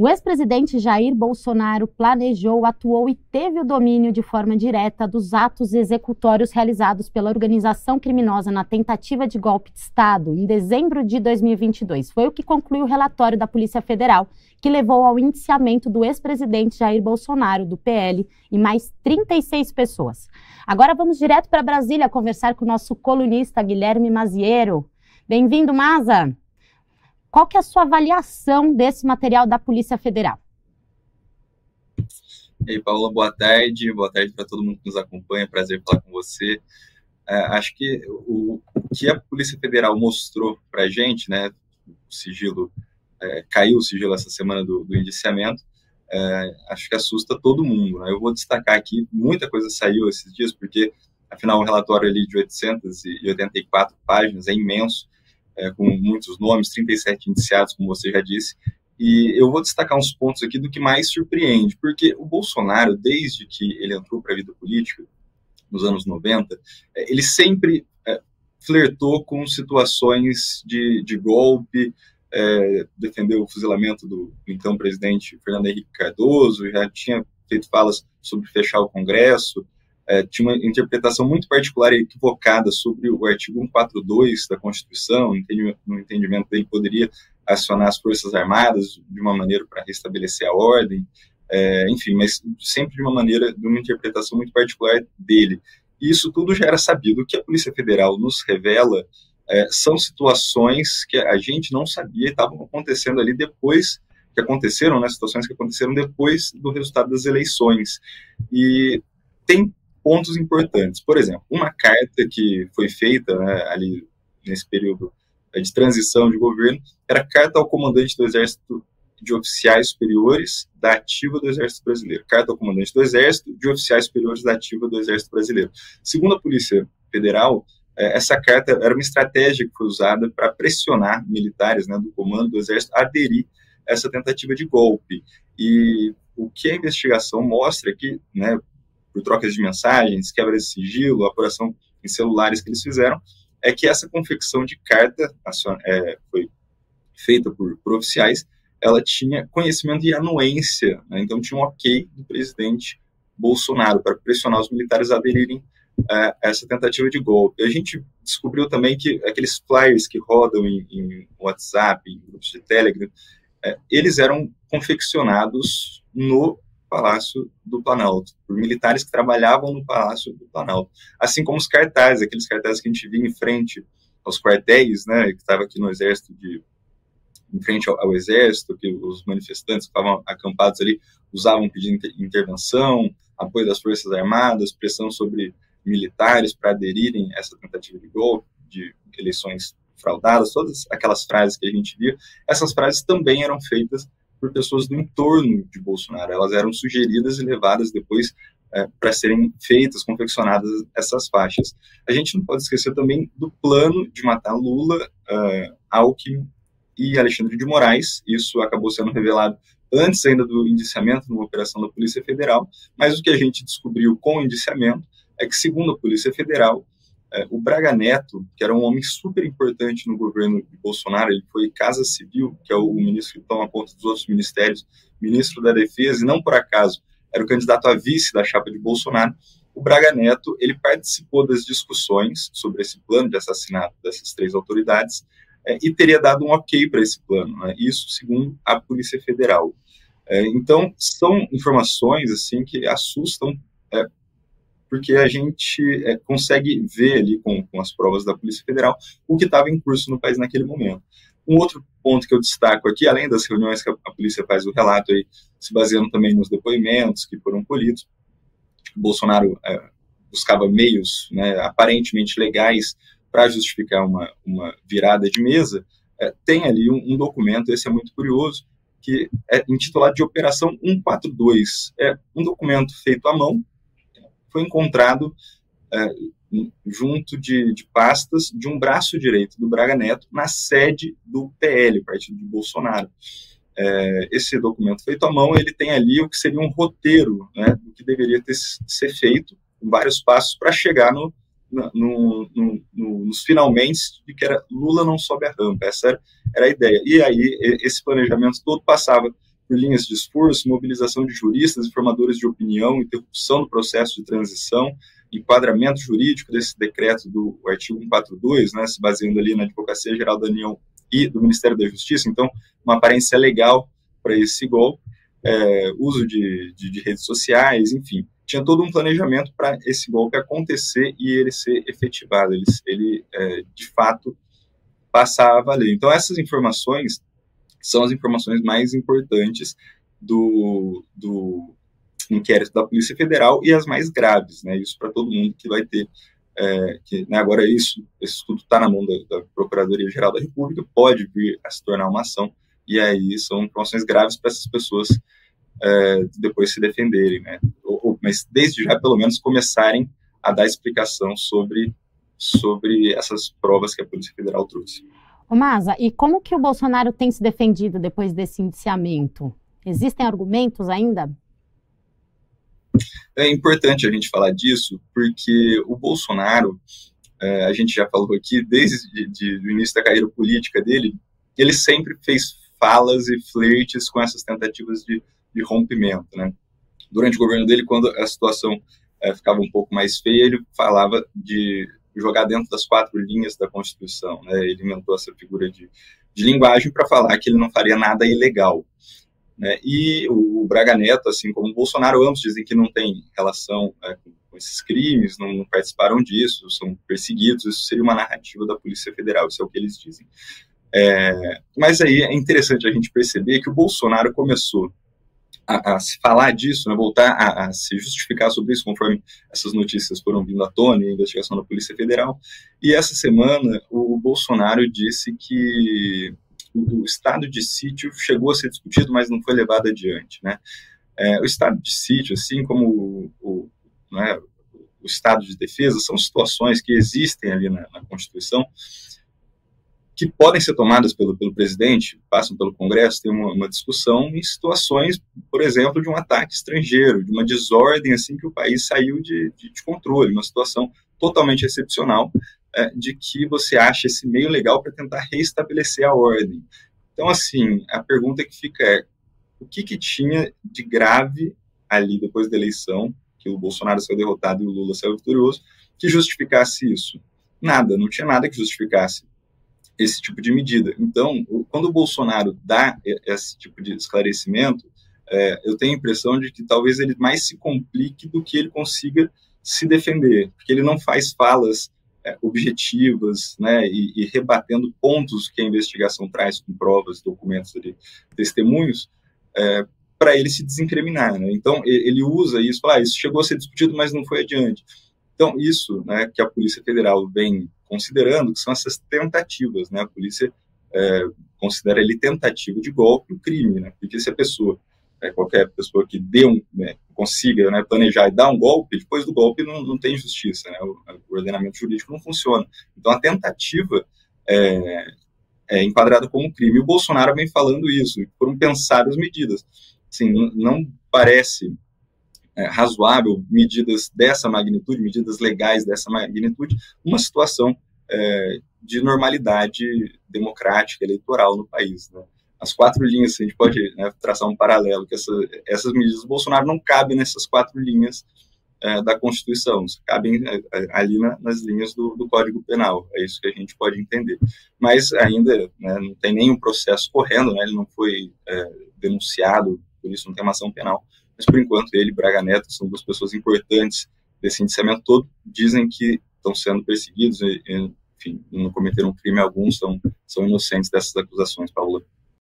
O ex-presidente Jair Bolsonaro planejou, atuou e teve o domínio de forma direta dos atos executórios realizados pela organização criminosa na tentativa de golpe de Estado em dezembro de 2022. Foi o que concluiu o relatório da Polícia Federal, que levou ao indiciamento do ex-presidente Jair Bolsonaro, do PL, e mais 36 pessoas. Agora vamos direto para Brasília conversar com o nosso colunista Guilherme Maziero. Bem-vindo, Maza! Qual que é a sua avaliação desse material da Polícia Federal? E aí, Paula, boa tarde para todo mundo que nos acompanha, prazer falar com você. Acho que o que a Polícia Federal mostrou para a gente, né, o sigilo, caiu o sigilo essa semana do indiciamento, acho que assusta todo mundo, né? Eu vou destacar aqui, muita coisa saiu esses dias, porque, afinal, um relatório ali de 884 páginas é imenso, com muitos nomes, 37 indiciados, como você já disse, e eu vou destacar uns pontos aqui do que mais surpreende, porque o Bolsonaro, desde que ele entrou para a vida política, nos anos 90, ele sempre flertou com situações de golpe, defendeu o fuzilamento do então presidente Fernando Henrique Cardoso, já tinha feito falas sobre fechar o Congresso, tinha uma interpretação muito particular e equivocada sobre o artigo 142 da Constituição, no entendimento dele poderia acionar as Forças Armadas de uma maneira para restabelecer a ordem, enfim, mas sempre de uma interpretação muito particular dele. E isso tudo já era sabido. O que a Polícia Federal nos revela são situações que a gente não sabia e estavam acontecendo ali depois, que aconteceram, né, situações que aconteceram depois do resultado das eleições. E tem pontos importantes. Por exemplo, uma carta que foi feita, né, ali nesse período de transição de governo, era carta ao comandante do Exército de Oficiais Superiores da Ativa do Exército Brasileiro. Carta ao comandante do Exército de Oficiais Superiores da Ativa do Exército Brasileiro. Segundo a Polícia Federal, essa carta era uma estratégia que foi usada para pressionar militares, né, do comando do Exército a aderir a essa tentativa de golpe. E o que a investigação mostra que, né, por trocas de mensagens, quebra de sigilo, apuração em celulares que eles fizeram, é que essa confecção de carta foi feita por oficiais, ela tinha conhecimento e anuência, né? Então tinha um ok do presidente Bolsonaro para pressionar os militares a aderirem a essa tentativa de golpe. A gente descobriu também que aqueles flyers que rodam em WhatsApp, em grupos de Telegram, eles eram confeccionados no Palácio do Planalto, por militares que trabalhavam no Palácio do Planalto, assim como os cartazes, aqueles cartazes que a gente via em frente aos quartéis, né, que estava aqui no Exército, em frente ao Exército, que os manifestantes que estavam acampados ali usavam pedindo intervenção, apoio das Forças Armadas, pressão sobre militares para aderirem a essa tentativa de golpe, de eleições fraudadas, todas aquelas frases que a gente via, essas frases também eram feitas por pessoas do entorno de Bolsonaro. Elas eram sugeridas e levadas depois para serem feitas, confeccionadas essas faixas. A gente não pode esquecer também do plano de matar Lula, Alckmin e Alexandre de Moraes. Isso acabou sendo revelado antes ainda do indiciamento, numa operação da Polícia Federal, mas o que a gente descobriu com o indiciamento é que, segundo a Polícia Federal, o Braga Neto, que era um homem super importante no governo de Bolsonaro, ele foi Casa Civil, que é o ministro que toma conta dos outros ministérios, ministro da Defesa, e não por acaso era o candidato a vice da chapa de Bolsonaro. O Braga Neto, ele participou das discussões sobre esse plano de assassinato dessas três autoridades e teria dado um ok para esse plano, né? Isso segundo a Polícia Federal. Então, são informações assim que assustam, porque a gente consegue ver ali com as provas da Polícia Federal o que estava em curso no país naquele momento. Um outro ponto que eu destaco aqui, além das reuniões que a polícia faz o relato, aí, se baseando também nos depoimentos que foram colhidos, o Bolsonaro buscava meios, né, aparentemente legais para justificar uma virada de mesa, tem ali um documento, esse é muito curioso, que é intitulado de Operação 142. É um documento feito à mão, foi encontrado junto de pastas de um braço direito do Braga Neto na sede do PL, Partido de Bolsonaro. Esse documento feito à mão, ele tem ali o que seria um roteiro, né, do que deveria ser feito, com vários passos para chegar nos finalmente de que era Lula não sobe a rampa. Essa era a ideia. E aí esse planejamento todo passava por linhas de esforço, mobilização de juristas e formadores de opinião, interrupção do processo de transição, enquadramento jurídico desse decreto do artigo 142, né, se baseando ali na Advocacia Geral da União e do Ministério da Justiça, então uma aparência legal para esse golpe, uso de redes sociais, enfim, tinha todo um planejamento para esse golpe acontecer e ele ser efetivado, ele de fato passar a valer. Então essas informações são as informações mais importantes do inquérito da Polícia Federal e as mais graves, né? Isso para todo mundo que vai ter, né, agora esse estudo está na mão da Procuradoria-Geral da República, pode vir a se tornar uma ação, e aí são informações graves para essas pessoas depois se defenderem, né? Mas desde já, pelo menos, começarem a dar explicação sobre essas provas que a Polícia Federal trouxe. Ô Maza, e como que o Bolsonaro tem se defendido depois desse indiciamento? Existem argumentos ainda? É importante a gente falar disso, porque o Bolsonaro, a gente já falou aqui, desde o início da carreira política dele, ele sempre fez falas e flertes com essas tentativas de rompimento, né? Durante o governo dele, quando a situação ficava um pouco mais feia, ele falava de jogar dentro das 4 linhas da Constituição, né? Ele inventou essa figura de linguagem para falar que ele não faria nada ilegal, né? E o Braga Neto, assim como o Bolsonaro, ambos dizem que não tem relação com esses crimes, não participaram disso, são perseguidos, isso seria uma narrativa da Polícia Federal, isso é o que eles dizem. Mas aí é interessante a gente perceber que o Bolsonaro começou a se falar disso, né, voltar a se justificar sobre isso, conforme essas notícias foram vindo à tona, a investigação da Polícia Federal. E essa semana o Bolsonaro disse que o estado de sítio chegou a ser discutido, mas não foi levado adiante, né? O estado de sítio, assim como o estado de defesa, são situações que existem ali na Constituição, que podem ser tomadas pelo presidente, passam pelo Congresso, tem uma discussão em situações, por exemplo, de um ataque estrangeiro, de uma desordem assim que o país saiu de controle, uma situação totalmente excepcional, de que você acha esse meio legal para tentar reestabelecer a ordem. Então, assim, a pergunta que fica é, o que tinha de grave ali depois da eleição, que o Bolsonaro saiu derrotado e o Lula saiu vitorioso, que justificasse isso? Nada, não tinha nada que justificasse esse tipo de medida. Então, quando o Bolsonaro dá esse tipo de esclarecimento, eu tenho a impressão de que talvez ele mais se complique do que ele consiga se defender, porque ele não faz falas objetivas, né, e rebatendo pontos que a investigação traz com provas, documentos, testemunhos, para ele se desincriminar, né? Então, ele usa isso, fala, isso chegou a ser discutido, mas não foi adiante. Então, isso, né, que a Polícia Federal vem considerando, que são essas tentativas, né? A polícia considera ele tentativa de golpe o crime, né? Porque se a pessoa, qualquer pessoa que consiga, né, planejar e dar um golpe, depois do golpe não tem justiça, né? O ordenamento jurídico não funciona. Então, a tentativa é enquadrada como crime. E o Bolsonaro vem falando isso, foram pensadas medidas. Assim, não parece razoável medidas dessa magnitude, medidas legais dessa magnitude, uma situação de normalidade democrática, eleitoral no país, né? As 4 linhas, a gente pode, né, traçar um paralelo, que essas medidas do Bolsonaro não cabem nessas 4 linhas da Constituição, cabem ali nas linhas do Código Penal, é isso que a gente pode entender. Mas ainda, né, não tem nenhum processo correndo, né, ele não foi denunciado, por isso não tem uma ação penal, mas por enquanto ele e Braga Neto são 2 pessoas importantes desse indiciamento todo, dizem que estão sendo perseguidos, enfim, não cometeram crime algum, são inocentes dessas acusações, Paula.